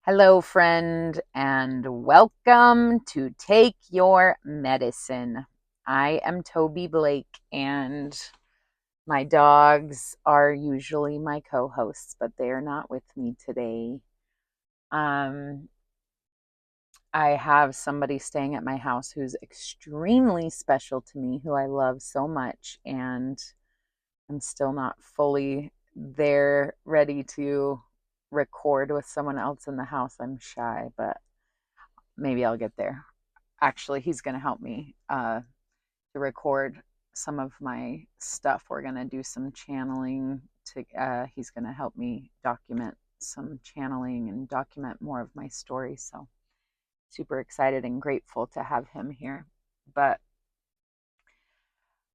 Hello, friend, and welcome to Take Your Medicine. I am Tobi Blake, and my dogs are usually my co hosts, but they are not with me today. Um, I have somebody staying at my house who's extremely special to me, who I love so much, and I'm still not fully there, ready to record with someone else in the house. I'm shy, but maybe I'll get there. Actually, he's going to help me to record some of my stuff. We're going to do some channeling. He's going to help me document some channeling and document more of my story. So super excited and grateful to have him here. But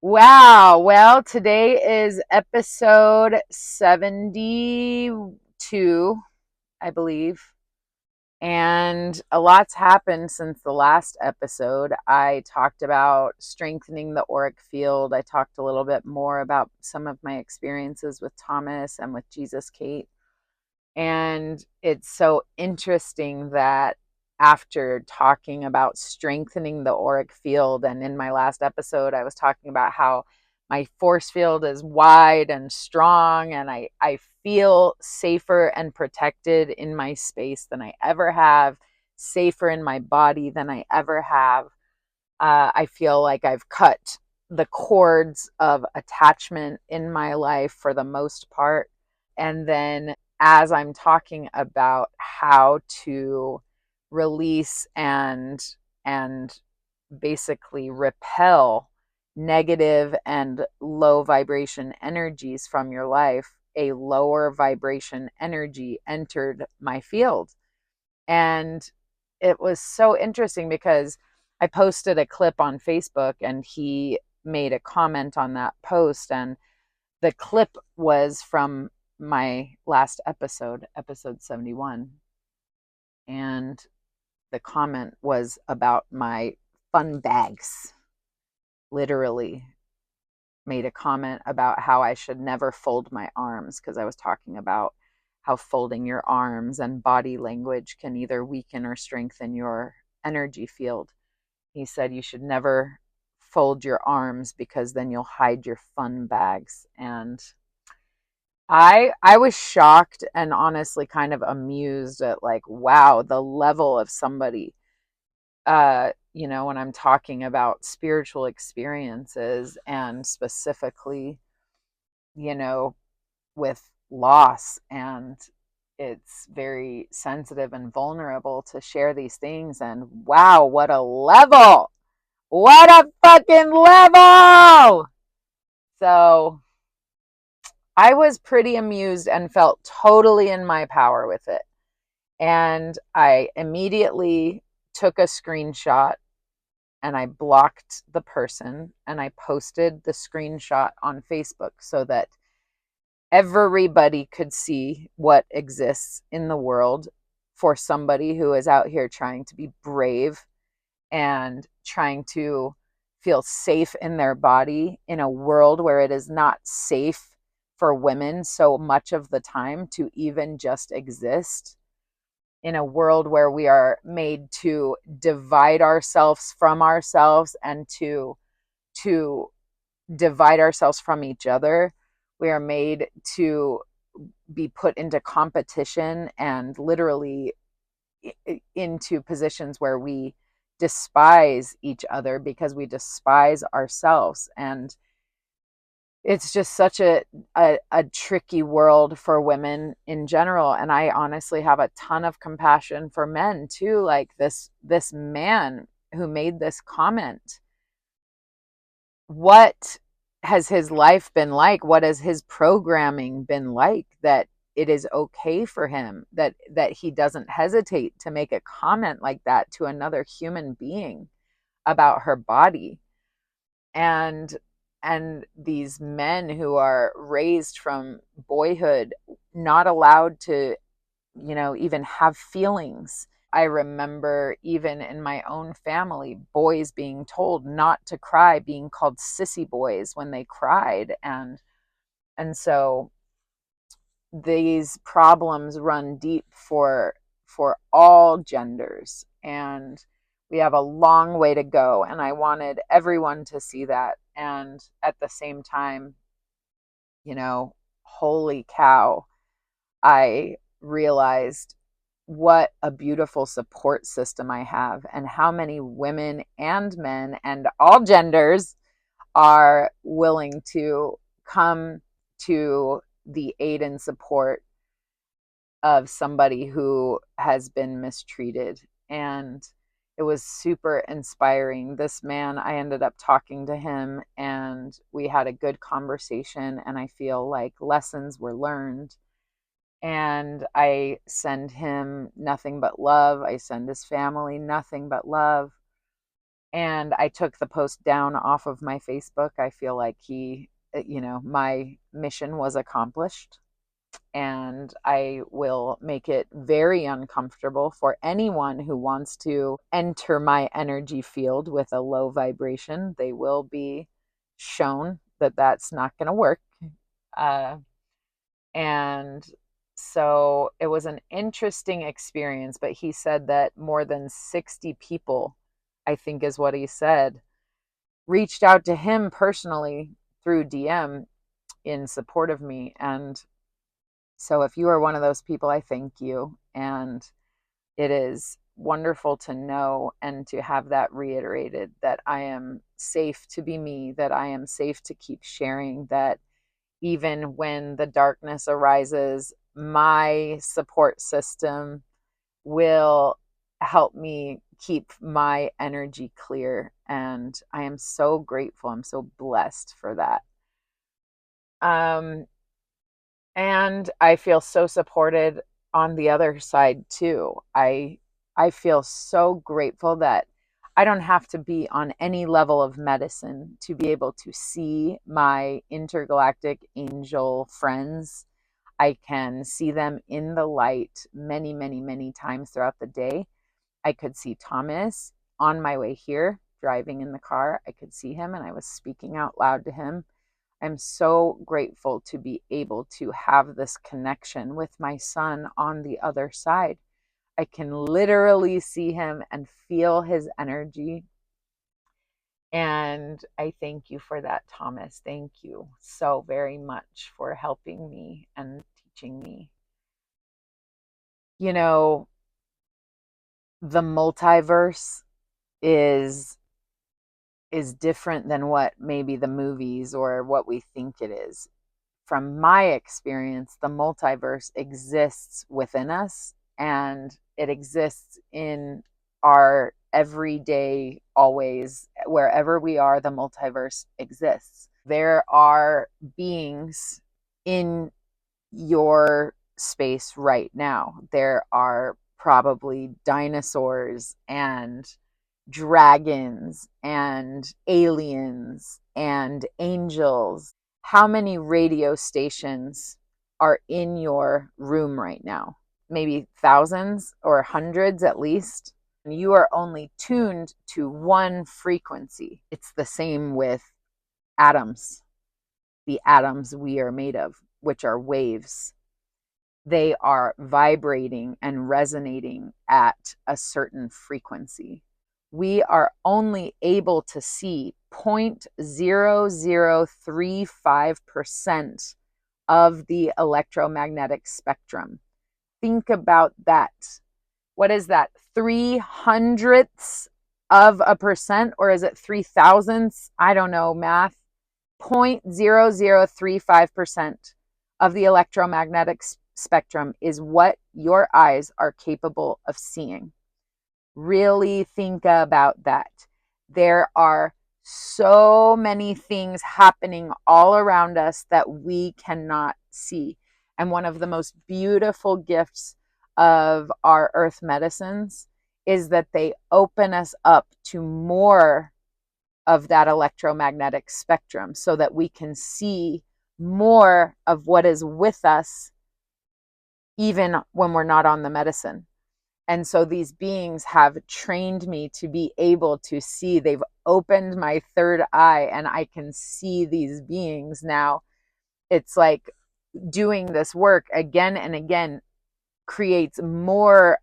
wow, well, today is episode 72, I believe. And a lot's happened since the last episode. I talked about strengthening the auric field. I talked a little bit more about some of my experiences with Thomas and with Jesus Kate. And it's so interesting that after talking about strengthening the auric field, and in my last episode, I was talking about how my force field is wide and strong, and I feel safer and protected in my space than I ever have, safer in my body than I ever have. I feel like I've cut the cords of attachment in my life for the most part. And then as I'm talking about how to release and basically repel negative and low vibration energies from your life, a lower vibration energy entered my field. And it was so interesting because I posted a clip on Facebook and he made a comment on that post, and the clip was from my last episode, episode 71. And the comment was about my fun bags. Literally made a comment about how I should never fold my arms, because I was talking about how folding your arms and body language can either weaken or strengthen your energy field. He said you should never fold your arms because then you'll hide your fun bags. And I was shocked and honestly kind of amused at, like, wow, the level of somebody, when I'm talking about spiritual experiences, and specifically, you know, with loss, and it's very sensitive and vulnerable to share these things. And wow, what a level! What a fucking level! So I was pretty amused and felt totally in my power with it. And I immediately took a screenshot and I blocked the person, and I posted the screenshot on Facebook so that everybody could see what exists in the world for somebody who is out here trying to be brave and trying to feel safe in their body in a world where it is not safe for women so much of the time to even just exist, in a world where we are made to divide ourselves from ourselves and to to divide ourselves from each other. We are made to be put into competition and literally into positions where we despise each other because we despise ourselves. And it's just such a tricky world for women in general. And I honestly have a ton of compassion for men too. Like this man who made this comment, what has his life been like? What has his programming been like that it is okay for him, that he doesn't hesitate to make a comment like that to another human being about her body? And these men who are raised from boyhood, not allowed to, even have feelings. I remember even in my own family, boys being told not to cry, being called sissy boys when they cried. And so these problems run deep for all genders, and we have a long way to go. And I wanted everyone to see that. And at the same time, holy cow, I realized what a beautiful support system I have, and how many women and men and all genders are willing to come to the aid and support of somebody who has been mistreated. And it was super inspiring. This man, I ended up talking to him and we had a good conversation, and I feel like lessons were learned. And I send him nothing but love. I send his family nothing but love. And I took the post down off of my Facebook. I feel like my mission was accomplished. And I will make it very uncomfortable for anyone who wants to enter my energy field with a low vibration. They will be shown that that's not going to work. And so it was an interesting experience, but he said that more than 60 people, I think is what he said, reached out to him personally through DM in support of me. And so if you are one of those people, I thank you. And it is wonderful to know and to have that reiterated, that I am safe to be me, that I am safe to keep sharing, that even when the darkness arises, my support system will help me keep my energy clear. And I am so grateful. I'm so blessed for that. And I feel so supported on the other side too. I feel so grateful that I don't have to be on any level of medicine to be able to see my intergalactic angel friends. I can see them in the light many, many, many times throughout the day. I could see Thomas on my way here, driving in the car. I could see him and I was speaking out loud to him. I'm so grateful to be able to have this connection with my son on the other side. I can literally see him and feel his energy. And I thank you for that, Thomas. Thank you so very much for helping me and teaching me. The multiverse is different than what maybe the movies or what we think it is. From my experience, the multiverse exists within us, and it exists in our everyday, always, wherever we are, the multiverse exists. There are beings in your space right now. There are probably dinosaurs and dragons and aliens and angels. How many radio stations are in your room right now? Maybe thousands or hundreds at least. You are only tuned to one frequency. It's the same with atoms, the atoms we are made of, which are waves. They are vibrating and resonating at a certain frequency. we are only able to see 0.0035% of the electromagnetic spectrum. Think about that. What is that? 300ths of a percent, or is it 3,000ths? I don't know math. 0.0035% of the electromagnetic spectrum is what your eyes are capable of seeing. Really think about that. There are so many things happening all around us that we cannot see. And one of the most beautiful gifts of our earth medicines is that they open us up to more of that electromagnetic spectrum so that we can see more of what is with us even when we're not on the medicine. And so these beings have trained me to be able to see. They've opened my third eye and I can see these beings now. It's like doing this work again and again creates more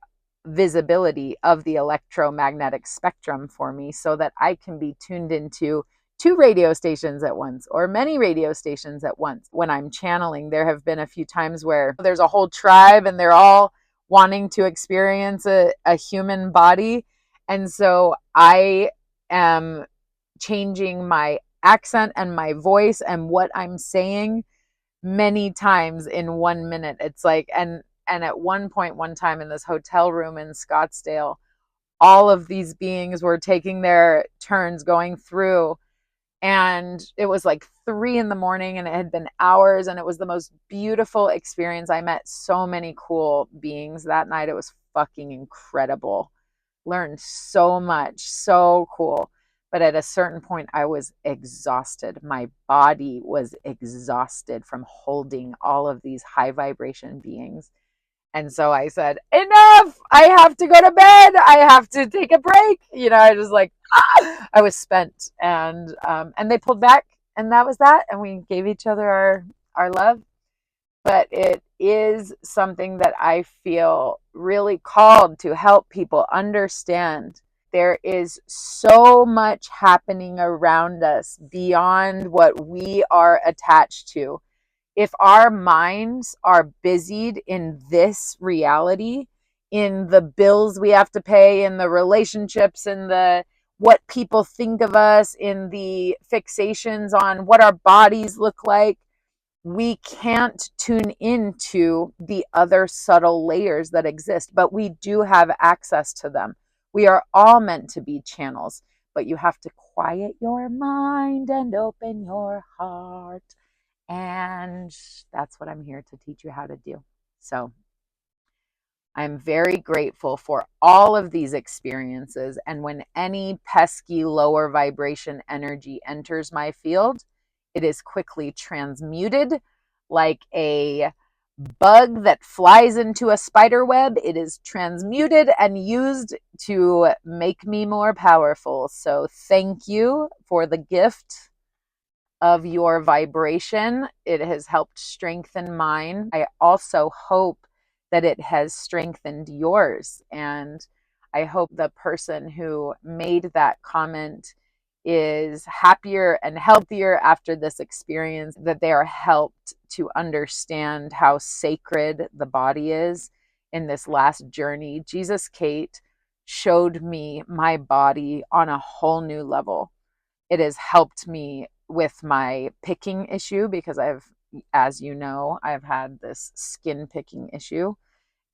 visibility of the electromagnetic spectrum for me so that I can be tuned into 2 radio stations at once or many radio stations at once. When I'm channeling, there have been a few times where there's a whole tribe and they're all wanting to experience a human body. And so I am changing my accent and my voice and what I'm saying many times in 1 minute. It's like, and at one time in this hotel room in Scottsdale, all of these beings were taking their turns going through, and it was like 3 a.m. and it had been hours, and it was the most beautiful experience. I met so many cool beings that night. It was fucking incredible. Learned so much, so cool. But at a certain point, I was exhausted. My body was exhausted from holding all of these high vibration beings. And so I said, enough, I have to go to bed. I have to take a break. You know, I was like, I was spent. And they pulled back, and that was that. And we gave each other our love. But it is something that I feel really called to help people understand. There is so much happening around us beyond what we are attached to. If our minds are busied in this reality, in the bills we have to pay, in the relationships, in the what people think of us, in the fixations on what our bodies look like, we can't tune into the other subtle layers that exist, but we do have access to them. We are all meant to be channels, but you have to quiet your mind and open your heart. And that's what I'm here to teach you how to do. So I'm very grateful for all of these experiences. And when any pesky lower vibration energy enters my field, it is quickly transmuted like a bug that flies into a spider web. It is transmuted and used to make me more powerful. So thank you for the gift of your vibration. It has helped strengthen mine. I also hope that it has strengthened yours. And I hope the person who made that comment is happier and healthier after this experience, that they are helped to understand how sacred the body is in this last journey. Jesus Kate showed me my body on a whole new level. It has helped me with my picking issue because as you know, I've had this skin picking issue,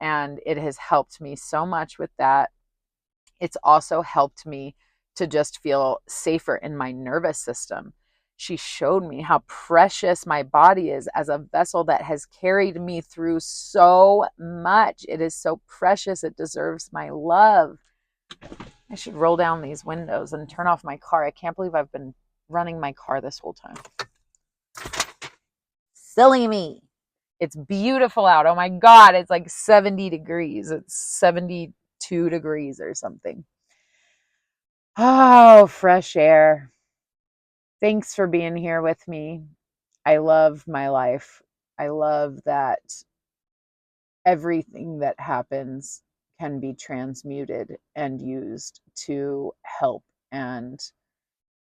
and it has helped me so much with that. It's also helped me to just feel safer in my nervous system. She showed me how precious my body is as a vessel that has carried me through so much. It is so precious. It deserves my love. I should roll down these windows and turn off my car. I can't believe I've been running my car this whole time. Silly me. It's beautiful out. Oh my God, it's like 70 degrees. It's 72 degrees or something. Oh, fresh air. Thanks for being here with me. I love my life. I love that everything that happens can be transmuted and used to help and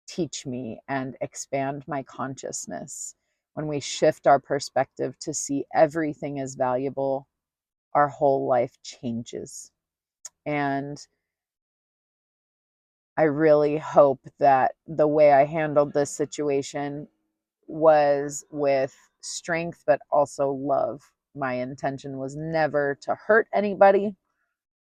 teach me and expand my consciousness. When we shift our perspective to see everything as valuable, our whole life changes. And I really hope that the way I handled this situation was with strength, but also love. My intention was never to hurt anybody,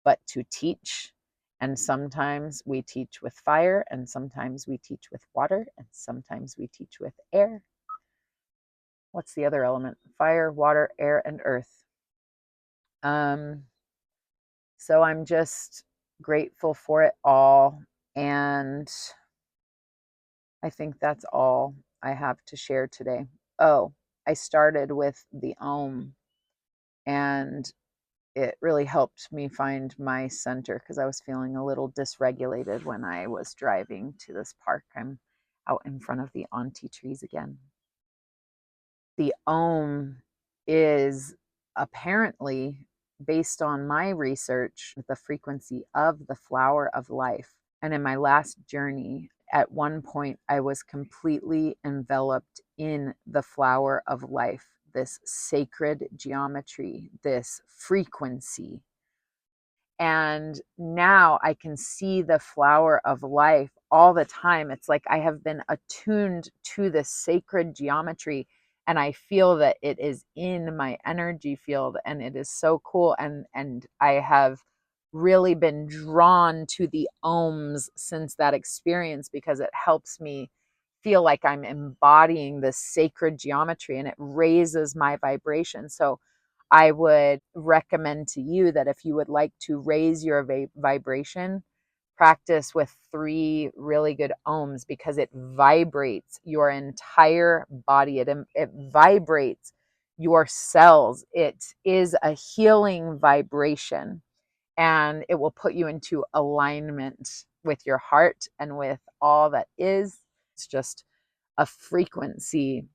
but to teach. And sometimes we teach with fire, and sometimes we teach with water, and sometimes we teach with air. What's the other element? Fire, water, air, and earth. So I'm just grateful for it all. And I think that's all I have to share today. Oh, I started with the Om, and it really helped me find my center because I was feeling a little dysregulated when I was driving to this park. I'm out in front of the auntie trees again. The Om is apparently, based on my research, the frequency of the flower of life. And in my last journey, at one point, I was completely enveloped in the flower of life, this sacred geometry, this frequency. And now I can see the flower of life all the time. It's like I have been attuned to this sacred geometry, and I feel that it is in my energy field, and it is so cool. And I have really been drawn to the Ohms since that experience because it helps me feel like I'm embodying this sacred geometry, and it raises my vibration. So I would recommend to you that if you would like to raise your vibration, practice with 3 really good Ohms because it vibrates your entire body. It vibrates your cells. It is a healing vibration, and it will put you into alignment with your heart and with all that is. It's just a frequency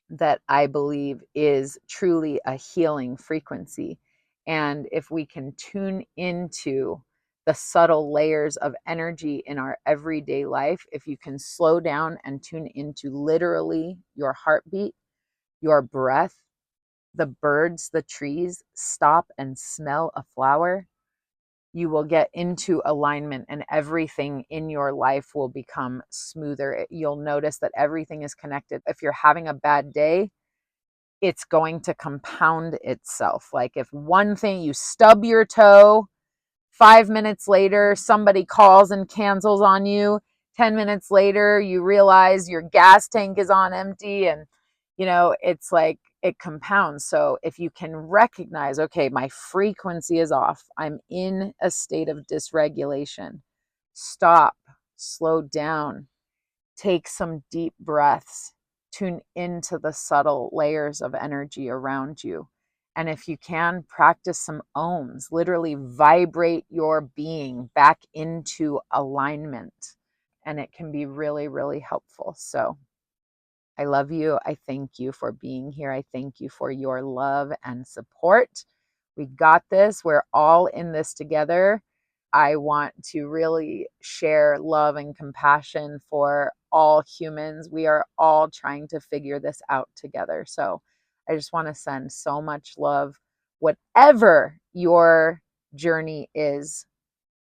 that I believe is truly a healing frequency. And if we can tune into the subtle layers of energy in our everyday life, if you can slow down and tune into literally your heartbeat, your breath, the birds, the trees, stop and smell a flower, you will get into alignment and everything in your life will become smoother. You'll notice that everything is connected. If you're having a bad day, it's going to compound itself. Like if one thing, you stub your toe, 5 minutes later, somebody calls and cancels on you. 10 minutes later, you realize your gas tank is on empty, and it's like it compounds. So if you can recognize, okay, my frequency is off, I'm in a state of dysregulation, stop, slow down, take some deep breaths, tune into the subtle layers of energy around you. And if you can, practice some Ohms, literally vibrate your being back into alignment. And it can be really, really helpful. So I love you. I thank you for being here. I thank you for your love and support. We got this. We're all in this together. I want to really share love and compassion for all humans. We are all trying to figure this out together. So I just want to send so much love. Whatever your journey is,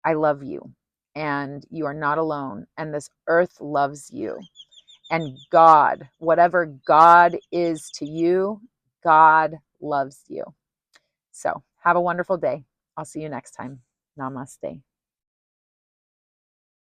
I love you, and you are not alone. And this earth loves you. And God, whatever God is to you, God loves you. So have a wonderful day. I'll see you next time. Namaste.